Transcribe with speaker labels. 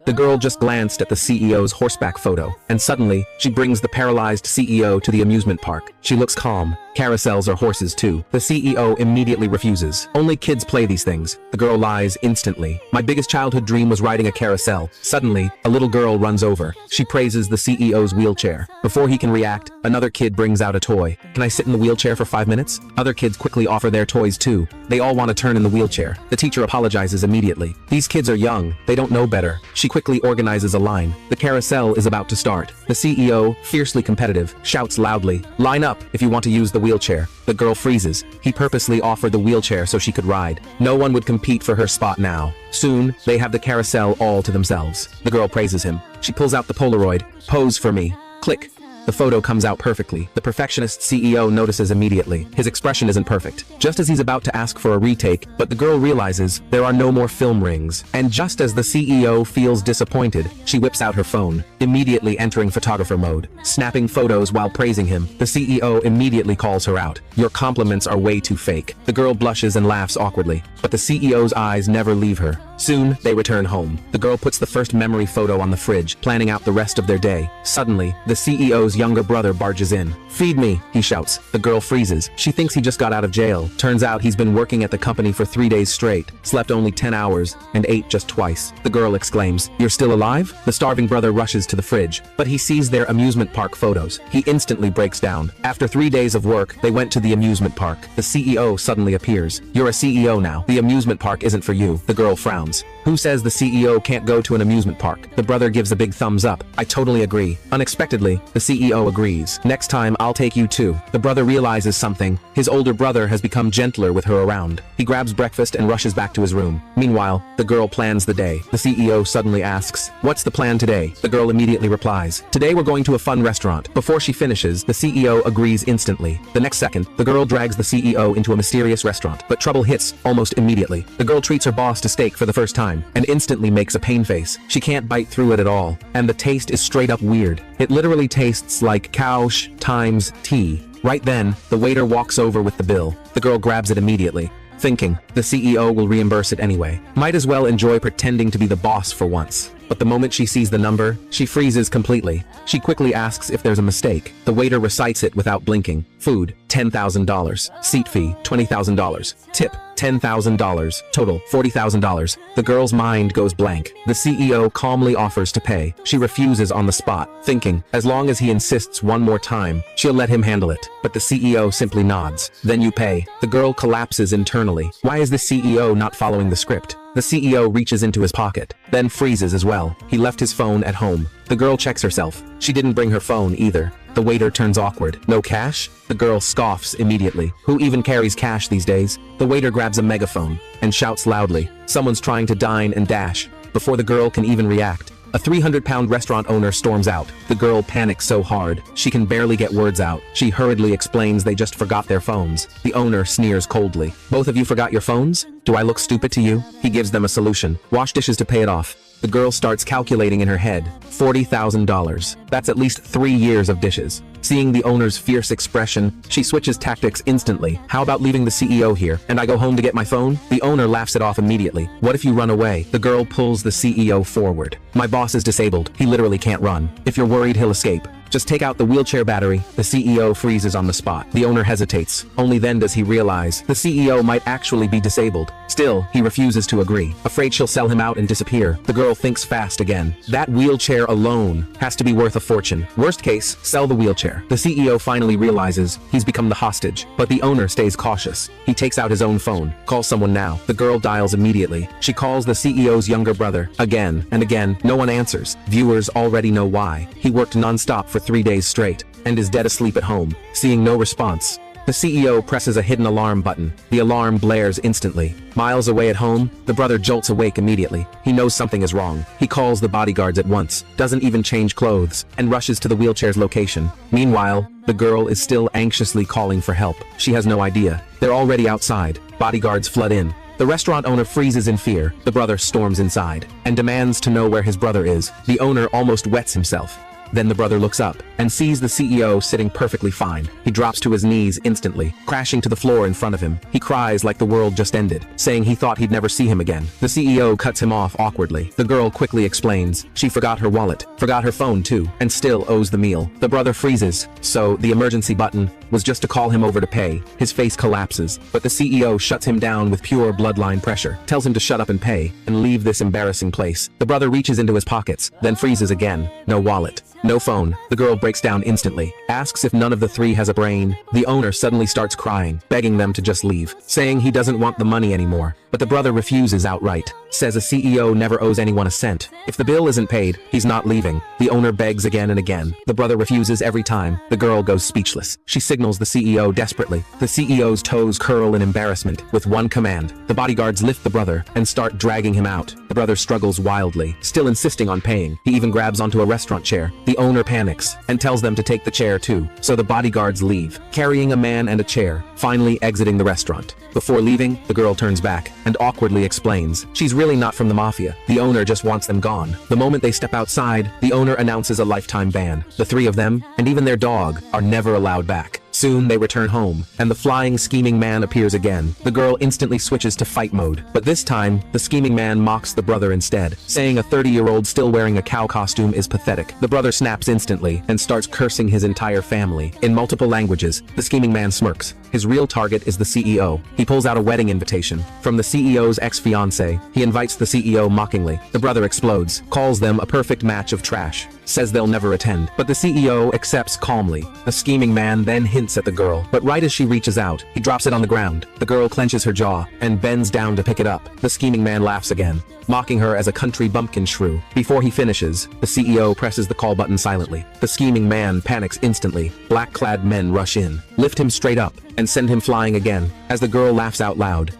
Speaker 1: The girl just glanced at the CEO's horseback photo, and suddenly, she brings the paralyzed CEO to the amusement park. She looks calm. Carousels are horses too. The CEO immediately refuses. Only kids play these things. The girl lies instantly. My biggest childhood dream was riding a carousel. Suddenly, a little girl runs over. She praises the CEO's wheelchair. Before he can react, another kid brings out a toy. Can I sit in the wheelchair for 5 minutes? Other kids quickly offer their toys too. They all want to turn in the wheelchair. The teacher apologizes immediately. These kids are young. They don't know better. She quickly organizes a line. The carousel is about to start. The CEO, fiercely competitive, shouts loudly, "Line up if you want to use the wheelchair." The girl freezes. He purposely offered the wheelchair so she could ride. No one would compete for her spot now. Soon, they have the carousel all to themselves. The girl praises him. She pulls out the Polaroid. "Pose for me." Click. The photo comes out perfectly. The perfectionist CEO notices immediately. His expression isn't perfect. Just as he's about to ask for a retake, but the girl realizes there are no more film rings. And just as the CEO feels disappointed, she whips out her phone, immediately entering photographer mode, snapping photos while praising him. The CEO immediately calls her out. "Your compliments are way too fake." The girl blushes and laughs awkwardly, but the CEO's eyes never leave her. Soon, they return home. The girl puts the first memory photo on the fridge, planning out the rest of their day. Suddenly, the CEO's younger brother barges in. "Feed me," he shouts. The girl freezes. She thinks he just got out of jail. Turns out he's been working at the company for 3 days straight, slept only 10 hours, and ate just twice. The girl exclaims, "You're still alive?" The starving brother rushes to the fridge, but he sees their amusement park photos. He instantly breaks down. After 3 days of work, they went to the amusement park. The CEO suddenly appears. "You're a CEO now. The amusement park isn't for you." The girl frowns. "Who says the CEO can't go to an amusement park?" The brother gives a big thumbs up. "I totally agree." Unexpectedly, the CEO agrees. "Next time, I'll take you too." The brother realizes something. His older brother has become gentler with her around. He grabs breakfast and rushes back to his room. Meanwhile, the girl plans the day. The CEO suddenly asks, "What's the plan today?" The girl immediately replies, "Today we're going to a fun restaurant." Before she finishes, the CEO agrees instantly. The next second, the girl drags the CEO into a mysterious restaurant, but trouble hits almost immediately. The girl treats her boss to steak for the first time, and instantly makes a pain face. She can't bite through it at all, and the taste is straight up weird. It literally tastes like cow-sh times tea. Right then, the waiter walks over with the bill. The girl grabs it immediately, thinking, the CEO will reimburse it anyway. Might as well enjoy pretending to be the boss for once. But the moment she sees the number, she freezes completely. She quickly asks if there's a mistake. The waiter recites it without blinking. Food, $10,000. Seat fee, $20,000. Tip, $10,000. Total, $40,000. The girl's mind goes blank. The CEO calmly offers to pay. She refuses on the spot, thinking, as long as he insists one more time, she'll let him handle it. But the CEO simply nods. "Then you pay." The girl collapses internally. Why is the CEO not following the script? The CEO reaches into his pocket, then freezes as well. He left his phone at home. The girl checks herself. She didn't bring her phone either. The waiter turns awkward. "No cash?" The girl scoffs immediately. Who even carries cash these days? The waiter grabs a megaphone and shouts loudly, "Someone's trying to dine and dash." Before the girl can even react, a 300-pound restaurant owner storms out. The girl panics so hard, she can barely get words out. She hurriedly explains they just forgot their phones. The owner sneers coldly. "Both of you forgot your phones? Do I look stupid to you?" He gives them a solution. "Wash dishes to pay it off." The girl starts calculating in her head. $40,000. That's at least 3 years of dishes. Seeing the owner's fierce expression, she switches tactics instantly. "How about leaving the CEO here, and I go home to get my phone?" The owner laughs it off immediately. "What if you run away?" The girl pulls the CEO forward. "My boss is disabled. He literally can't run. If you're worried he'll escape, just take out the wheelchair battery." The CEO freezes on the spot. The owner hesitates. Only then does he realize the CEO might actually be disabled. Still, he refuses to agree, afraid she'll sell him out and disappear. The girl thinks fast again. That wheelchair alone has to be worth a fortune. Worst case, sell the wheelchair. The CEO finally realizes he's become the hostage, but the owner stays cautious. He takes out his own phone. "Call someone now." The girl dials immediately. She calls the CEO's younger brother. Again and again, no one answers. Viewers already know why. He worked non-stop for 3 days straight, and is dead asleep at home. Seeing no response, the CEO presses a hidden alarm button. The alarm blares instantly. Miles away at home, the brother jolts awake immediately. He knows something is wrong. He calls the bodyguards at once, doesn't even change clothes, and rushes to the wheelchair's location. Meanwhile, the girl is still anxiously calling for help. She has no idea. They're already outside. Bodyguards flood in. The restaurant owner freezes in fear. The brother storms inside and demands to know where his brother is. The owner almost wets himself. Then the brother looks up and sees the CEO sitting perfectly fine. He drops to his knees instantly, crashing to the floor in front of him. He cries like the world just ended, saying he thought he'd never see him again. The CEO cuts him off awkwardly. The girl quickly explains she forgot her wallet, forgot her phone too, and still owes the meal. The brother freezes, so the emergency button was just to call him over to pay. His face collapses, but the CEO shuts him down with pure bloodline pressure, tells him to shut up and pay, and leave this embarrassing place. The brother reaches into his pockets, then freezes again. No wallet. No phone. The girl breaks down instantly, asks if none of the three has a brain. The owner suddenly starts crying, begging them to just leave, saying he doesn't want the money anymore. But the brother refuses outright, says a CEO never owes anyone a cent. If the bill isn't paid, he's not leaving. The owner begs again and again. The brother refuses every time. The girl goes speechless. She signals the CEO desperately. The CEO's toes curl in embarrassment with one command. The bodyguards lift the brother and start dragging him out. The brother struggles wildly, still insisting on paying. He even grabs onto a restaurant chair. The owner panics and tells them to take the chair too. So the bodyguards leave, carrying a man and a chair, finally exiting the restaurant. Before leaving, the girl turns back and awkwardly explains she's really not from the mafia. The owner just wants them gone. The moment they step outside, the owner announces a lifetime ban. The three of them, and even their dog, are never allowed back. Soon they return home, and the flying scheming man appears again. The girl instantly switches to fight mode, but this time, the scheming man mocks the brother instead, saying a 30-year-old still wearing a cow costume is pathetic. The brother snaps instantly and starts cursing his entire family. In multiple languages, the scheming man smirks. His real target is the CEO. He pulls out a wedding invitation from the CEO's ex-fiancée. He invites the CEO mockingly. The brother explodes, calls them a perfect match of trash, says they'll never attend. But the CEO accepts calmly. The scheming man then hints at the girl, but right as she reaches out, he drops it on the ground. The girl clenches her jaw and bends down to pick it up. The scheming man laughs again, mocking her as a country bumpkin shrew. Before he finishes, the CEO presses the call button silently. The scheming man panics instantly. Black-clad men rush in, lift him straight up, and send him flying again. As the girl laughs out loud,